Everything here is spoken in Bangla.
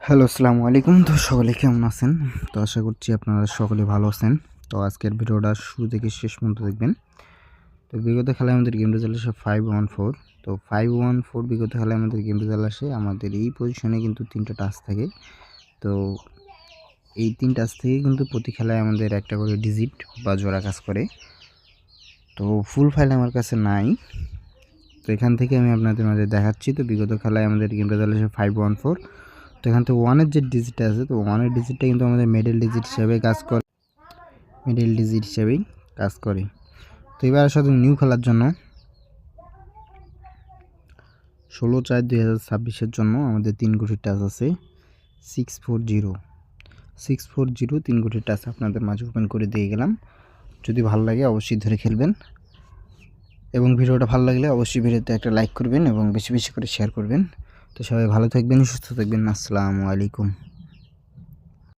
হ্যালো, আসসালামু আলাইকুম। তো সকলে কেমন আছেন? তো আশা করছি আপনারা সকলে ভালো আছেন। তো আজকের ভিডিওটা শুরু থেকে শেষ পর্যন্ত দেখবেন। তো বিগত খেলায় আমাদের গেম রেজাল্ট আসে 514। তো 514 বিগত খেলায় আমাদের গেম রেজাল্ট আসে। আমাদের এই পজিশনে কিন্তু 3টা টাচ থাকে। তো এই 3 টাচ থেকে কিন্তু প্রতি খেলায় আমাদের একটা করে ডিজিট বা জোড়া কাজ করে। তো ফুল ফাইল আমার কাছে নাই। তো এখান থেকে আমি আপনাদের মাঝে দেখাচ্ছি। তো বিগত খেলায় আমাদের গেম রেজাল্ট আসে 514। তো এখান থেকে 1-এর যে ডিজিটটা আছে, তো 1-এর ডিজিটটা কিন্তু আমাদের মিডল ডিজিট হিসেবে কাজ করে। মিডল ডিজিট হিসেবেই কাজ করে। তো এবার আসলে নিউ খেলার জন্য 16/4/2026 জন্য আমাদের 3 কোটি টাচ আছে 640 3 কোটি টাচ আপনাদের মাঝে ওপেন করে দিয়ে গেলাম। যদি ভালো লাগে অবশ্যই ধরে খেলবেন এবং ভিডিওটা ভালো লাগলে অবশ্যই ভিডিওতে একটা লাইক করবেন এবং বেশি বেশি করে শেয়ার করবেন। তো সবাই ভালো থাকবেন, সুস্থ থাকবেন। আসসালামু আলাইকুম।